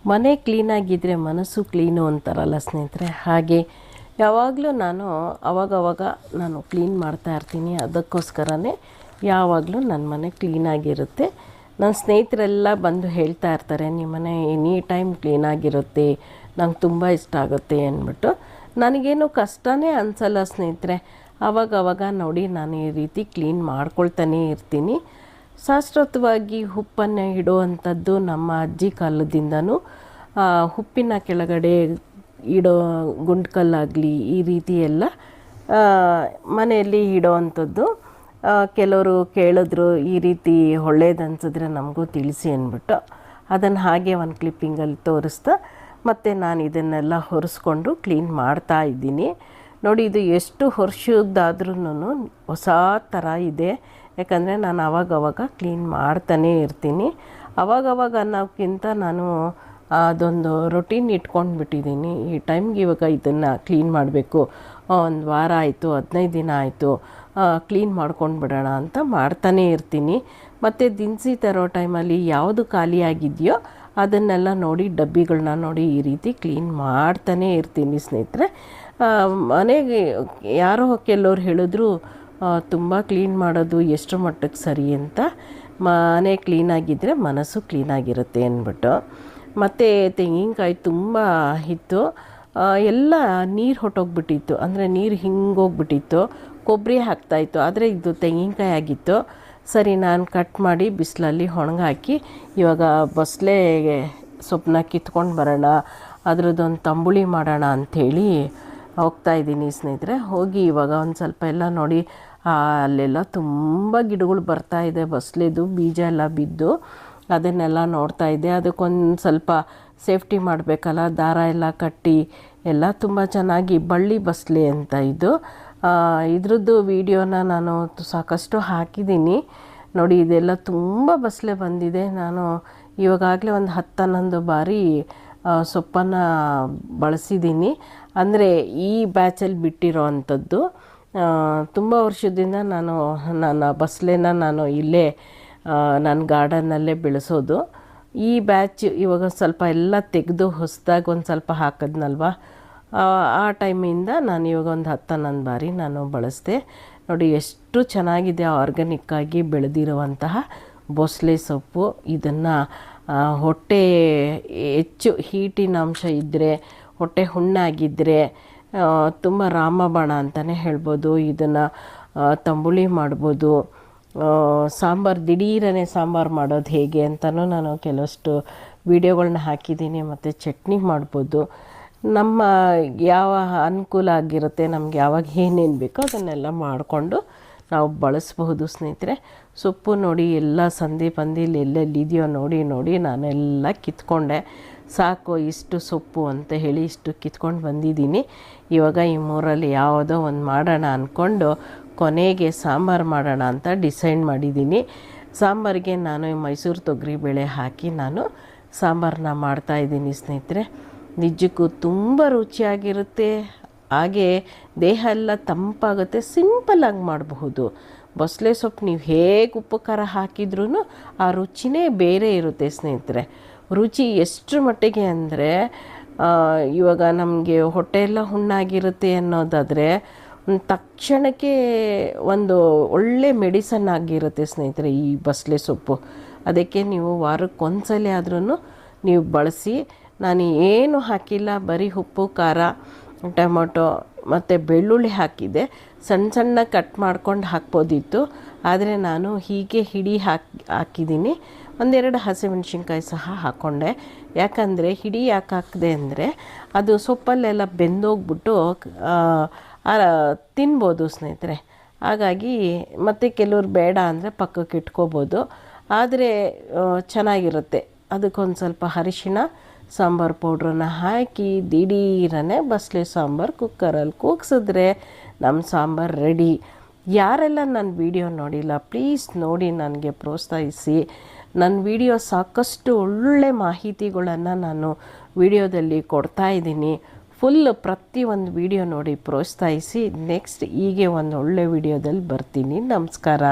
ಮನೆ ಕ್ಲೀನಾಗಿದ್ದರೆ ಮನಸ್ಸು ಕ್ಲೀನು ಅಂತಾರಲ್ಲ ಸ್ನೇಹಿತರೆ, ಹಾಗೆ ಯಾವಾಗಲೂ ನಾನು ಅವಾಗವಾಗ ನಾನು ಕ್ಲೀನ್ ಮಾಡ್ತಾ ಇರ್ತೀನಿ. ಅದಕ್ಕೋಸ್ಕರನೇ ಯಾವಾಗಲೂ ನನ್ನ ಮನೆ ಕ್ಲೀನಾಗಿರುತ್ತೆ. ನನ್ನ ಸ್ನೇಹಿತರೆಲ್ಲ ಬಂದು ಹೇಳ್ತಾ ಇರ್ತಾರೆ, ನಿಮ್ಮ ಮನೆ ಎನಿ ಟೈಮ್ ಕ್ಲೀನಾಗಿರುತ್ತೆ, ನಂಗೆ ತುಂಬ ಇಷ್ಟ ಆಗುತ್ತೆ ಅಂದ್ಬಿಟ್ಟು. ನನಗೇನು ಕಷ್ಟನೇ ಅನಿಸಲ್ಲ ಸ್ನೇಹಿತರೆ. ಆವಾಗವಾಗ ನೋಡಿ ನಾನು ಈ ರೀತಿ ಕ್ಲೀನ್ ಮಾಡ್ಕೊಳ್ತಾನೇ ಇರ್ತೀನಿ. ಶಾಸ್ತ್ರೋತವಾಗಿ ಉಪ್ಪನ್ನು ಇಡುವಂಥದ್ದು ನಮ್ಮ ಅಜ್ಜಿ ಕಾಲದಿಂದನೂ ಉಪ್ಪಿನ ಕೆಳಗಡೆ ಇಡೋ ಗುಂಡ್ಕಲ್ಲಾಗಲಿ ಈ ರೀತಿ ಎಲ್ಲ ಮನೆಯಲ್ಲಿ ಇಡೋವಂಥದ್ದು. ಕೆಲವರು ಕೇಳಿದ್ರು ಈ ರೀತಿ ಒಳ್ಳೇದನ್ಸಿದ್ರೆ ನಮಗೂ ತಿಳಿಸಿ ಅಂದ್ಬಿಟ್ಟು ಅದನ್ನು ಹಾಗೆ ಒಂದು ಕ್ಲಿಪ್ಪಿಂಗಲ್ಲಿ ತೋರಿಸ್ತಾ ಮತ್ತು ನಾನು ಇದನ್ನೆಲ್ಲ ಹೊರಿಸ್ಕೊಂಡು ಕ್ಲೀನ್ ಮಾಡ್ತಾ ಇದ್ದೀನಿ. ನೋಡಿ, ಇದು ಎಷ್ಟು ವರ್ಷದ್ದಾದ್ರೂ ಹೊಸ ಥರ ಇದೆ. ಯಾಕಂದರೆ ನಾನು ಆವಾಗವಾಗ ಕ್ಲೀನ್ ಮಾಡ್ತಾನೇ ಇರ್ತೀನಿ. ಆವಾಗವಾಗ ಅನ್ನೋಕ್ಕಿಂತ ನಾನು ಅದೊಂದು ರೊಟೀನ್ ಇಟ್ಕೊಂಡ್ಬಿಟ್ಟಿದ್ದೀನಿ. ಈ ಟೈಮ್ಗೆ ಇವಾಗ ಇದನ್ನು ಕ್ಲೀನ್ ಮಾಡಬೇಕು, ಒಂದು ವಾರ ಆಯಿತು, 15 ದಿನ ಆಯಿತು, ಕ್ಲೀನ್ ಮಾಡ್ಕೊಂಡು ಬಿಡೋಣ ಅಂತ ಮಾಡ್ತಾನೇ ಇರ್ತೀನಿ. ಮತ್ತು ದಿನಸಿ ತರೋ ಟೈಮಲ್ಲಿ ಯಾವುದು ಖಾಲಿಯಾಗಿದೆಯೋ ಅದನ್ನೆಲ್ಲ ನೋಡಿ, ಡಬ್ಬಿಗಳನ್ನ ನೋಡಿ ಈ ರೀತಿ ಕ್ಲೀನ್ ಮಾಡ್ತಾನೇ ಇರ್ತೀನಿ ಸ್ನೇಹಿತರೆ. ಮನೆಗೆ ಯಾರೋ ಕೆಲವ್ರು ಹೇಳಿದ್ರು ತುಂಬ ಕ್ಲೀನ್ ಮಾಡೋದು ಎಷ್ಟು ಮಟ್ಟಕ್ಕೆ ಸರಿ ಅಂತ. ಮನೆ ಕ್ಲೀನಾಗಿದ್ದರೆ ಮನಸ್ಸು ಕ್ಲೀನಾಗಿರುತ್ತೆ ಅಂದ್ಬಿಟ್ಟು. ಮತ್ತು ತೆಂಗಿನಕಾಯಿ ತುಂಬ ಇತ್ತು, ಎಲ್ಲ ನೀರು ಹೊಟ್ಟೋಗ್ಬಿಟ್ಟಿತ್ತು. ಅಂದರೆ ನೀರು ಹಿಂಗೋಗ್ಬಿಟ್ಟಿತ್ತು, ಕೊಬ್ಬರಿ ಹಾಕ್ತಾಯಿತ್ತು. ಆದರೆ ಇದು ತೆಂಗಿನಕಾಯಿ ಆಗಿತ್ತು. ಸರಿ, ನಾನು ಕಟ್ ಮಾಡಿ ಬಿಸಿಲಲ್ಲಿ ಒಣಗಾಕಿ ಇವಾಗ ಬಸಳೆ ಸೊಪ್ಪನ್ನ ಕಿತ್ಕೊಂಡು ಬರೋಣ, ಅದರದ್ದೊಂದು ತಂಬುಳಿ ಮಾಡೋಣ ಅಂಥೇಳಿ ಹೋಗ್ತಾಯಿದ್ದೀನಿ ಸ್ನೇಹಿತರೆ. ಹೋಗಿ ಇವಾಗ ಒಂದು ಸ್ವಲ್ಪ ಎಲ್ಲ ನೋಡಿ, ಅಲ್ಲೆಲ್ಲ ತುಂಬ ಗಿಡಗಳು ಬರ್ತಾಯಿದೆ, ಬಸಳೆದು ಬೀಜ ಎಲ್ಲ ಬಿದ್ದು ಅದನ್ನೆಲ್ಲ ನೋಡ್ತಾಯಿದ್ದೆ. ಅದಕ್ಕೊಂದು ಸ್ವಲ್ಪ ಸೇಫ್ಟಿ ಮಾಡಬೇಕಲ್ಲ, ದಾರ ಎಲ್ಲ ಕಟ್ಟಿ ಎಲ್ಲ ತುಂಬ ಚೆನ್ನಾಗಿ ಬಳ್ಳಿ ಬಸಳೆ ಅಂತ ಇದು. ಇದ್ರದ್ದು ವಿಡಿಯೋನ ನಾನು ಸಾಕಷ್ಟು ಹಾಕಿದ್ದೀನಿ ನೋಡಿ. ಇದೆಲ್ಲ ತುಂಬ ಬಸಳೆ ಬಂದಿದೆ. ನಾನು ಇವಾಗಲೇ ಒಂದು 10-11 ಬಾರಿ ಸೊಪ್ಪನ್ನು ಬಳಸಿದ್ದೀನಿ. ಅಂದರೆ ಈ ಬ್ಯಾಚಲ್ಲಿ ಬಿಟ್ಟಿರೋ ಅಂಥದ್ದು. ತುಂಬ ವರ್ಷದಿಂದ ನನ್ನ ಬಸಳೆನ ನಾನು ಇಲ್ಲೇ ನನ್ನ ಗಾರ್ಡನ್ನಲ್ಲೇ ಬೆಳೆಸೋದು. ಈ ಬ್ಯಾಚ್ ಇವಾಗ ಸ್ವಲ್ಪ ಎಲ್ಲ ತೆಗೆದು ಹೊಸದಾಗಿ ಒಂದು ಸ್ವಲ್ಪ ಹಾಕಿದ್ನಲ್ವ, ಆ ಟೈಮಿಂದ ನಾನು ಇವಾಗ ಒಂದು 10-11 ಬಾರಿ ನಾನು ಬಳಸಿದೆ. ನೋಡಿ ಎಷ್ಟು ಚೆನ್ನಾಗಿದೆ ಆರ್ಗ್ಯಾನಿಕ್ಕಾಗಿ ಬೆಳೆದಿರುವಂತಹ ಬಸಳೆ ಸೊಪ್ಪು. ಇದನ್ನು ಹೊಟ್ಟೆ ಹೆಚ್ಚು ಹೀಟಿನ ಅಂಶ ಇದ್ದರೆ, ಹೊಟ್ಟೆ ಹುಣ್ಣಾಗಿದ್ದರೆ ತುಂಬ ರಾಮಬಾಣ ಅಂತಲೇ ಹೇಳ್ಬೋದು. ಇದನ್ನು ತಂಬುಳಿ ಮಾಡ್ಬೋದು, ಸಾಂಬಾರು ದಿಢೀರನೇ ಸಾಂಬಾರು ಮಾಡೋದು ಹೇಗೆ ಅಂತಲೂ ನಾನು ಕೆಲವಷ್ಟು ವಿಡಿಯೋಗಳನ್ನ ಹಾಕಿದ್ದೀನಿ. ಮತ್ತು ಚಟ್ನಿ ಮಾಡ್ಬೋದು. ನಮ್ಮ ಯಾವ ಅನುಕೂಲ ಆಗಿರುತ್ತೆ, ನಮ್ಗೆ ಯಾವಾಗ ಏನೇನು ಬೇಕೋ ಅದನ್ನೆಲ್ಲ ಮಾಡಿಕೊಂಡು ನಾವು ಬಳಸಬಹುದು ಸ್ನೇಹಿತರೆ. ಸೊಪ್ಪು ನೋಡಿ, ಎಲ್ಲ ಸಂದಿ ಪಂದಿಲಿ ಎಲ್ಲೆಲ್ಲಿದೆಯೋ ನೋಡಿ ನಾನೆಲ್ಲ ಕಿತ್ಕೊಂಡೆ. ಸಾಕು ಇಷ್ಟು ಸೊಪ್ಪು ಅಂತ ಹೇಳಿ ಇಷ್ಟು ಕಿತ್ಕೊಂಡು ಬಂದಿದ್ದೀನಿ. ಇವಾಗ ಈ 3ರಲ್ಲಿ ಯಾವುದೋ ಒಂದು ಮಾಡೋಣ ಅಂದ್ಕೊಂಡು ಕೊನೆಗೆ ಸಾಂಬಾರು ಮಾಡೋಣ ಅಂತ ಡಿಸೈಡ್ ಮಾಡಿದ್ದೀನಿ. ಸಾಂಬಾರಿಗೆ ನಾನು ಮೈಸೂರು ತೊಗರಿಬೇಳೆ ಹಾಕಿ ನಾನು ಸಾಂಬಾರನ್ನ ಮಾಡ್ತಾಯಿದ್ದೀನಿ ಸ್ನೇಹಿತರೆ. ನಿಜಕ್ಕೂ ತುಂಬ ರುಚಿಯಾಗಿರುತ್ತೆ. ಹಾಗೆ ದೇಹ ಎಲ್ಲ ತಂಪಾಗುತ್ತೆ. ಸಿಂಪಲ್ಲಾಗಿ ಮಾಡಬಹುದು. ಬಸಳೆ ಸೊಪ್ಪು ನೀವು ಹೇಗೆ ಉಪ್ಪು ಖಾರ ಹಾಕಿದ್ರೂ ಆ ರುಚಿನೇ ಬೇರೆ ಇರುತ್ತೆ ಸ್ನೇಹಿತರೆ. ರುಚಿ ಎಷ್ಟರ ಮಟ್ಟಿಗೆ ಅಂದರೆ, ಇವಾಗ ನಮಗೆ ಹೊಟ್ಟೆಯೆಲ್ಲ ಹುಣ್ಣಾಗಿರುತ್ತೆ ಅನ್ನೋದಾದರೆ ತಕ್ಷಣಕ್ಕೆ ಒಂದು ಒಳ್ಳೆ ಮೆಡಿಸನ್ ಆಗಿರುತ್ತೆ ಸ್ನೇಹಿತರೆ ಈ ಬಸಳೆ ಸೊಪ್ಪು. ಅದಕ್ಕೆ ನೀವು ವಾರಕ್ಕೊಂದ್ಸಲ ಆದ್ರೂ ನೀವು ಬಳಸಿ. ನಾನು ಏನು ಹಾಕಿಲ್ಲ, ಬರೀ ಉಪ್ಪು ಖಾರ ಟೊಮೊಟೊ ಮತ್ತು ಬೆಳ್ಳುಳ್ಳಿ ಹಾಕಿದ್ದೆ. ಸಣ್ಣ ಕಟ್ ಮಾಡ್ಕೊಂಡು ಹಾಕ್ಬೋದಿತ್ತು, ಆದರೆ ನಾನು ಹೀಗೆ ಹಿಡಿ ಹಾಕಿದ್ದೀನಿ. 1-2 ಹಸಿಮೆಣ್ಸಿನ್ಕಾಯಿ ಸಹ ಹಾಕ್ಕೊಂಡೆ. ಯಾಕಂದರೆ ಹಿಡಿ ಯಾಕೆ ಹಾಕಿದೆ ಅಂದರೆ ಅದು ಸೊಪ್ಪಲ್ಲೆಲ್ಲ ಬೆಂದೋಗ್ಬಿಟ್ಟು ತಿನ್ಬೋದು ಸ್ನೇಹಿತರೆ. ಹಾಗಾಗಿ ಮತ್ತು ಕೆಲವ್ರು ಬೇಡ ಅಂದರೆ ಪಕ್ಕಕ್ಕೆ ಇಟ್ಕೋಬೋದು. ಆದರೆ ಚೆನ್ನಾಗಿರುತ್ತೆ. ಅದಕ್ಕೊಂದು ಸ್ವಲ್ಪ ಅರಿಶಿಣ, ಸಾಂಬಾರು ಪೌಡ್ರನ್ನ ಹಾಕಿ ದಿಢೀರನೆ ಬಸಳೆ ಸಾಂಬಾರು ಕುಕ್ಕರಲ್ಲಿ ಕೂಗಿಸಿದ್ರೆ ನಮ್ಮ ಸಾಂಬಾರು ರೆಡಿ. ಯಾರೆಲ್ಲ ನನ್ನ ವಿಡಿಯೋ ನೋಡಿಲ್ಲ ಪ್ಲೀಸ್ ನೋಡಿ ನನಗೆ ಪ್ರೋತ್ಸಾಹಿಸಿ. ನನ್ನ ವಿಡಿಯೋ ಸಾಕಷ್ಟು ಒಳ್ಳೆ ಮಾಹಿತಿಗಳನ್ನು ನಾನು ವಿಡಿಯೋದಲ್ಲಿ ಕೊಡ್ತಾಯಿದ್ದೀನಿ. ಫುಲ್ ಪ್ರತಿಯೊಂದು ವಿಡಿಯೋ ನೋಡಿ ಪ್ರೋತ್ಸಾಹಿಸಿ. ನೆಕ್ಸ್ಟ್ ಹೀಗೆ ಒಂದು ಒಳ್ಳೆ ವಿಡಿಯೋದಲ್ಲಿ ಬರ್ತೀನಿ. ನಮಸ್ಕಾರ.